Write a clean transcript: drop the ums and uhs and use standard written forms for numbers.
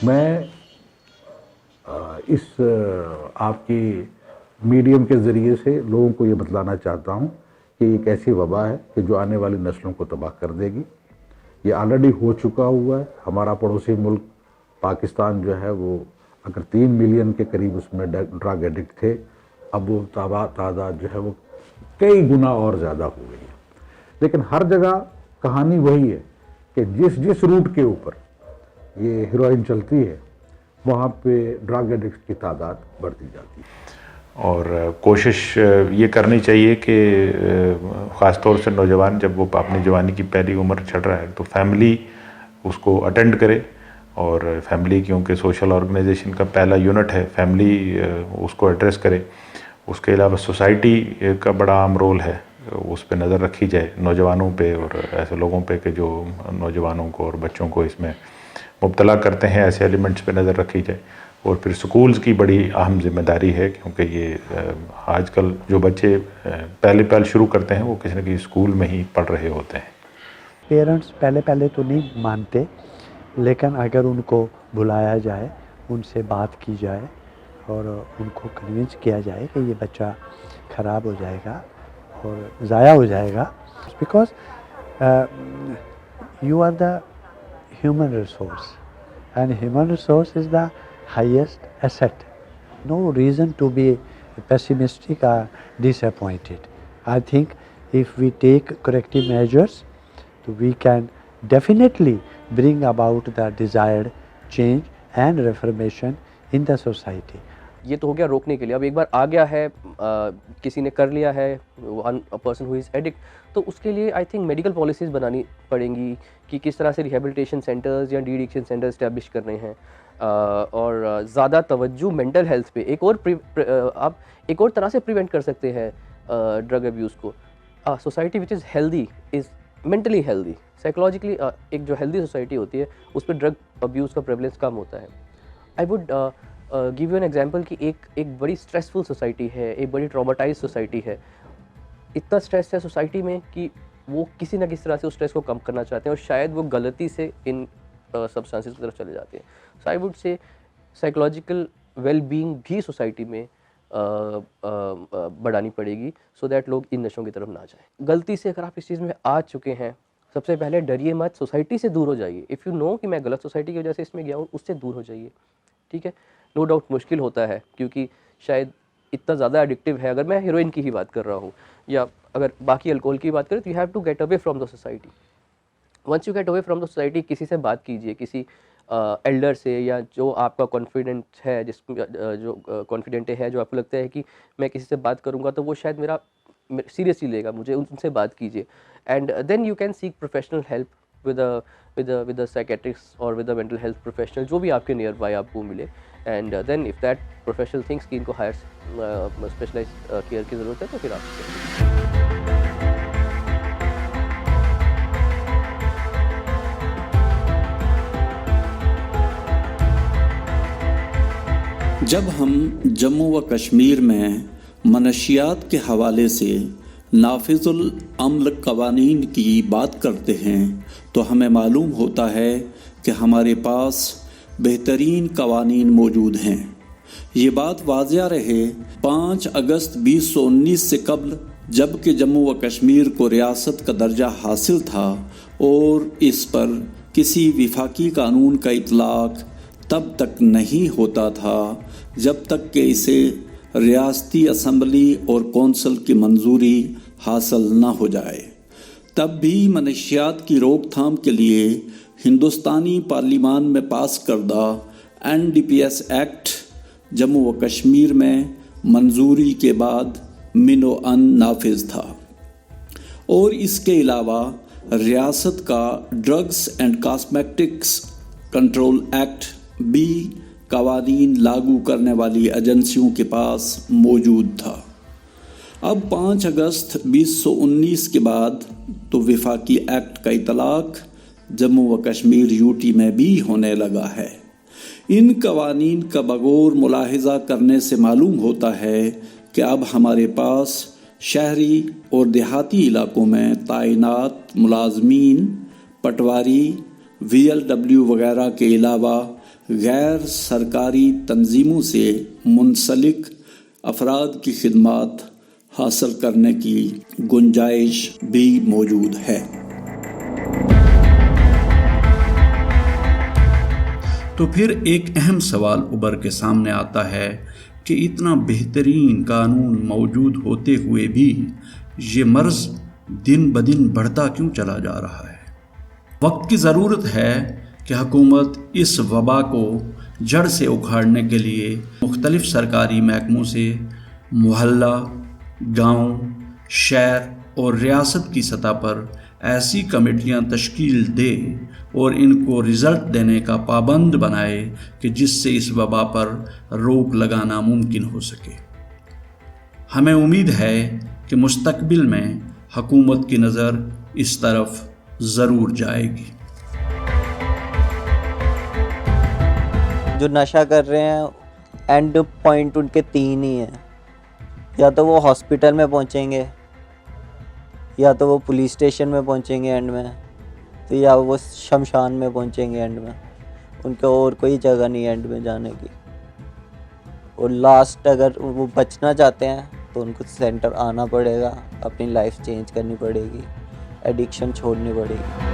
मैं इस आपकी मीडियम के ज़रिए से लोगों को ये बतलाना चाहता हूँ कि एक ऐसी वबा है कि जो आने वाली नस्लों को तबाह कर देगी। ये ऑलरेडी हो चुका हुआ है। हमारा पड़ोसी मुल्क पाकिस्तान जो है वो अगर 3 मिलियन के करीब उसमें ड्रग एडिक्ट थे, अब वो तादाद जो है वो कई गुना और ज़्यादा हो गई है। लेकिन हर जगह कहानी वही है कि जिस जिस रूट के ऊपर ये हीरोइन चलती है वहाँ पे ड्रग एडिक्ट की तादाद बढ़ती जाती है। और कोशिश ये करनी चाहिए कि ख़ास तौर से नौजवान जब वो अपनी जवानी की पहली उम्र चढ़ रहा है तो फैमिली उसको अटेंड करे, और फैमिली क्योंकि सोशल ऑर्गेनाइजेशन का पहला यूनिट है, फैमिली उसको एड्रेस करे। उसके अलावा सोसाइटी का बड़ा अहम रोल है, उस पर नज़र रखी जाए नौजवानों पे और ऐसे लोगों पे कि जो नौजवानों को और बच्चों को इसमें मुब्तला करते हैं, ऐसे एलिमेंट्स पे नज़र रखी जाए। और फिर स्कूल्स की बड़ी अहम जिम्मेदारी है, क्योंकि ये आजकल जो बच्चे पहले पहल शुरू करते हैं वो किसी न किसी स्कूल में ही पढ़ रहे होते हैं। पेरेंट्स पहले तो नहीं मानते, लेकिन अगर उनको बुलाया जाए, उनसे बात की जाए और उनको कन्विंस किया जाए कि ये बच्चा ख़राब हो जाएगा और ज़ाया हो जाएगा, because you are the human resource and human resource is the highest asset. No reason to be pessimistic or disappointed. I think if we take corrective measures, we can definitely bring about the desired change and reformation in the society. ये तो हो गया रोकने के लिए। अब एक बार आ गया है, किसी ने कर लिया है, one person who is addict, तो उसके लिए आई थिंक मेडिकल पॉलिसीज़ बनानी पड़ेंगी कि किस तरह से रिहेबिलिटेशन सेंटर्स या डी एडिक्शन सेंटर इस्टेब्लिश करने हैं, और ज़्यादा तवज्जो मेंटल हेल्थ पे। आप एक और तरह से प्रिवेंट कर सकते हैं ड्रग अब्यूज़ को। Society which is healthy is mentally healthy. Psychologically एक जो हेल्दी सोसाइटी होती है उस पर ड्रग अब्यूज़ का प्रेवलेंस कम होता है। I would give you an example कि एक बड़ी स्ट्रेसफुल सोसाइटी है, एक बड़ी ट्रॉमाटाइज सोसाइटी है। इतना स्ट्रेस है सोसाइटी में कि वो किसी ना किसी तरह से उस स्ट्रेस को कम करना चाहते हैं और शायद वो गलती से इन सब्सटेंसेस की तरफ चले जाते हैं। So I would say psychological wellbeing भी सोसाइटी में बढ़ानी पड़ेगी, सो दैट लोग इन नशों की तरफ ना जाएं। गलती से अगर आप इस चीज़ में आ चुके हैं, सबसे पहले डरिए मत, सोसाइटी से दूर हो जाइए। इफ़ यू नो कि मैं गलत सोसाइटी की वजह से इसमें गया हूँ, उससे दूर हो जाइए, ठीक है। नो डाउट मुश्किल होता है, क्योंकि शायद इतना ज़्यादा एडिक्टिव है। अगर मैं हीरोइन की ही बात कर रहा हूँ या अगर बाकी अल्कोहल की बात करें, तो you have to get away from the society. Once you get away from the society, किसी से बात कीजिए, किसी एल्डर से, या जो आपका कॉन्फिडेंट है, जो कॉन्फिडेंट है, जो आपको लगता है कि मैं किसी से बात करूँगा तो वो शायद मेरा सीरियसली लेगा मुझे, उनसे बात कीजिए। And then you can seek professional help with a psychiatrist और with a mental health professional, जो भी आपके नियर बाय आपको मिले। And then if that professional thinks कि इनको हायर स्पेशलाइज्ड केयर की ज़रूरत है, तो फिर आप जब हम जम्मू व कश्मीर में मनशियात के हवाले से नाफिजुल अमल कवानीन की बात करते हैं तो हमें मालूम होता है कि हमारे पास बेहतरीन कवानीन मौजूद हैं। ये बात वाज़िया रहे, 5 अगस्त 2019 से कबल जबकि जम्मू व कश्मीर को रियासत का दर्जा हासिल था और इस पर किसी विफाकी कानून का इतलाक़ तब तक नहीं होता था जब तक कि इसे रियासती असम्बली और कौंसल की मंजूरी हासिल न हो जाए। तब भी मनशियात की रोकथाम के लिए हिंदुस्तानी पार्लिमान में पास करदा NDPS एक्ट जम्मू व कश्मीर में मंजूरी के बाद मिनो अन नाफिज था, और इसके अलावा रियासत का drugs and cosmetics control act भी कवानीन लागू करने वाली एजेंसियों के पास मौजूद था। अब 5 अगस्त 2019 के बाद तो विफाकी एक्ट का इतलाक़ जम्मू व कश्मीर यूटी में भी होने लगा है। इन कवानीन का बगौर मुलाहिजा करने से मालूम होता है कि अब हमारे पास शहरी और देहाती इलाकों में तैनात मुलाजमीन, पटवारी, VLW वगैरह के अलावा गैर सरकारी तंजीमों से मुंसलिक अफराद की खिदमत हासिल करने की गुंजाइश भी मौजूद है। तो फिर एक अहम सवाल उभर के सामने आता है कि इतना बेहतरीन कानून मौजूद होते हुए भी ये मर्ज़ दिन ब दिन बढ़ता क्यों चला जा रहा है। वक्त की ज़रूरत है कि हुकूमत इस वबा को जड़ से उखाड़ने के लिए मुख्तलिफ़ सरकारी महकमों से मोहल्ला, गांव, शहर और रियासत की सतह पर ऐसी कमेटियां तश्कील दे और इनको रिज़ल्ट देने का पाबंद बनाए कि जिससे इस वबा पर रोक लगाना मुमकिन हो सके। हमें उम्मीद है कि मुस्तकबिल में हुकूमत की नज़र इस तरफ ज़रूर जाएगी। जो नशा कर रहे हैं एंड पॉइंट उनके 3 ही हैं, या तो वो हॉस्पिटल में पहुंचेंगे, या तो वो पुलिस स्टेशन में पहुंचेंगे एंड में, तो या वो शमशान में पहुंचेंगे एंड में। उनके और कोई जगह नहीं एंड में जाने की। और लास्ट अगर वो बचना चाहते हैं तो उनको सेंटर आना पड़ेगा, अपनी लाइफ चेंज करनी पड़ेगी, एडिक्शन छोड़नी पड़ेगी।